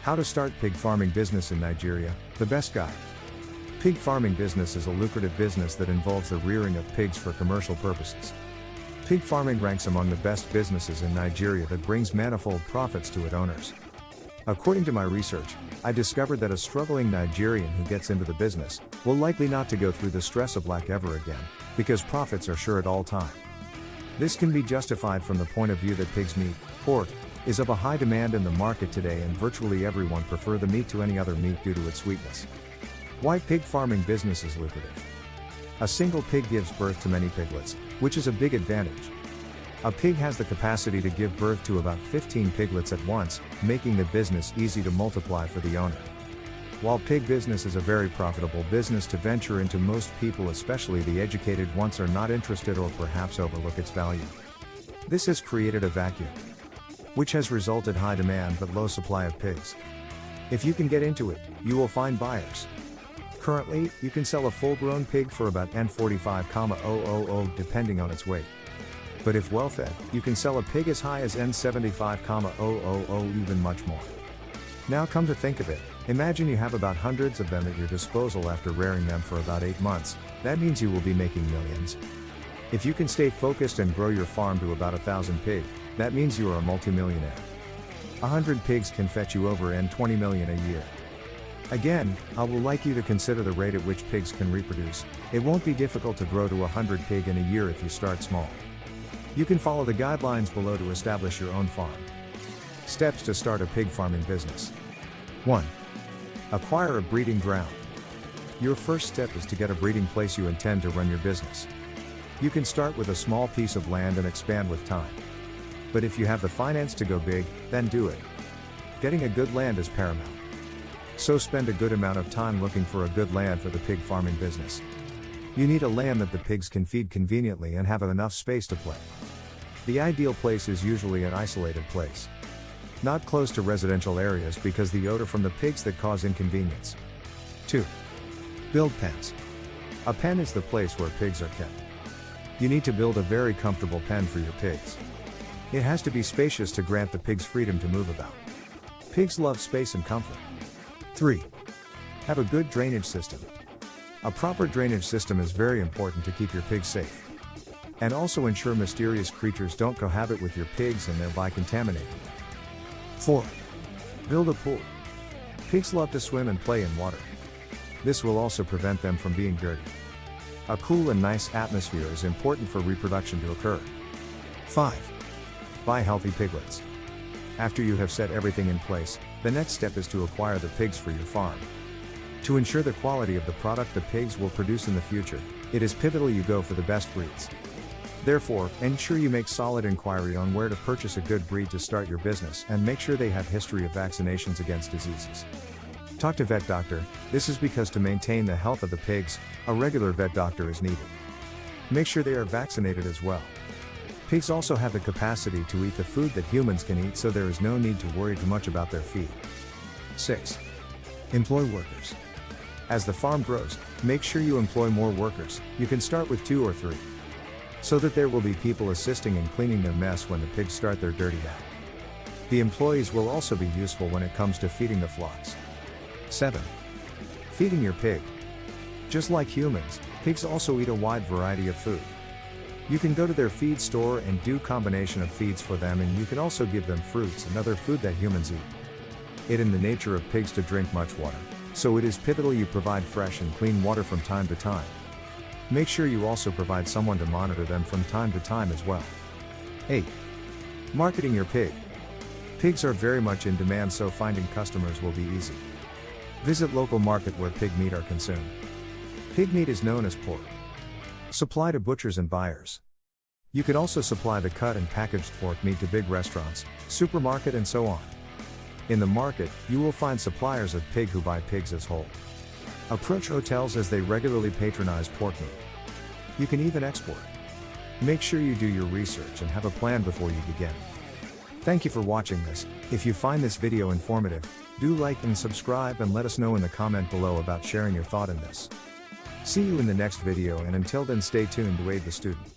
How to start pig farming business in Nigeria, the best guide. Pig farming business is a lucrative business that involves the rearing of pigs for commercial purposes. Pig farming ranks among the best businesses in Nigeria that brings manifold profits to its owners. According to my research, I discovered that a struggling Nigerian who gets into the business will likely not to go through the stress of lack ever again, because profits are sure at all time. This can be justified from the point of view that pig's meat, pork, is of a high demand in the market today, and virtually everyone prefer the meat to any other meat due to its sweetness. Why pig farming business is lucrative. A single pig gives birth to many piglets, which is a big advantage. A pig has the capacity to give birth to about 15 piglets at once, making the business easy to multiply for the owner. While pig business is a very profitable business to venture into, most people, especially the educated ones, are not interested or perhaps overlook its value. This has created a vacuum, which has resulted high demand but low supply of pigs. If you can get into it, you will find buyers. Currently, you can sell a full-grown pig for about N45,000 depending on its weight. But if well-fed, you can sell a pig as high as N75,000, even much more. Now come to think of it, imagine you have about hundreds of them at your disposal after rearing them for about 8 months, that means you will be making millions. If you can stay focused and grow your farm to about 1,000 pigs, that means you are a multimillionaire. 100 pigs can fetch you over N20 million a year. Again, I will like you to consider the rate at which pigs can reproduce. It won't be difficult to grow to 100 pigs in a year if you start small. You can follow the guidelines below to establish your own farm. Steps to start a pig farming business. 1. Acquire a breeding ground. Your first step is to get a breeding place you intend to run your business. You can start with a small piece of land and expand with time. But if you have the finance to go big, then do it. Getting a good land is paramount. So spend a good amount of time looking for a good land for the pig farming business. You need a land that the pigs can feed conveniently and have enough space to play. The ideal place is usually an isolated place, not close to residential areas, because the odor from the pigs that cause inconvenience. 2. Build pens. A pen is the place where pigs are kept. You need to build a very comfortable pen for your pigs. It has to be spacious to grant the pigs freedom to move about. Pigs love space and comfort. 3. Have a good drainage system. A proper drainage system is very important to keep your pigs safe, and also ensure mysterious creatures don't cohabit with your pigs and thereby contaminate them. 4. Build a pool. Pigs love to swim and play in water. This will also prevent them from being dirty. A cool and nice atmosphere is important for reproduction to occur. 5. Buy healthy piglets. After you have set everything in place, the next step is to acquire the pigs for your farm. To ensure the quality of the product the pigs will produce in the future, it is pivotal you go for the best breeds. Therefore, ensure you make solid inquiry on where to purchase a good breed to start your business, and make sure they have history of vaccinations against diseases. Talk to vet doctor. This is because to maintain the health of the pigs, a regular vet doctor is needed. Make sure they are vaccinated as well. Pigs also have the capacity to eat the food that humans can eat, so there is no need to worry too much about their feed. 6. Employ workers. As the farm grows, make sure you employ more workers. You can start with 2 or 3. So that there will be people assisting in cleaning their mess when the pigs start their dirty act. The employees will also be useful when it comes to feeding the flocks. 7. Feeding your pig. Just like humans, pigs also eat a wide variety of food. You can go to their feed store and do combination of feeds for them, and you can also give them fruits and other food that humans eat. It in the nature of pigs to drink much water, so it is pivotal you provide fresh and clean water from time to time. Make sure you also provide someone to monitor them from time to time as well. 8. Marketing your pig. Pigs are very much in demand, so finding customers will be easy. Visit local market where pig meat are consumed. Pig meat is known as pork. Supply to butchers and buyers. You can also supply the cut and packaged pork meat to big restaurants, supermarket, and so on. In the market, you will find suppliers of pig who buy pigs as whole. Approach hotels as they regularly patronize pork meat. You can even export. Make sure you do your research and have a plan before you begin. Thank you for watching this. If you find this video informative, do like and subscribe, and let us know in the comment below about sharing your thought in this. See you in the next video, and until then stay tuned to aid the student.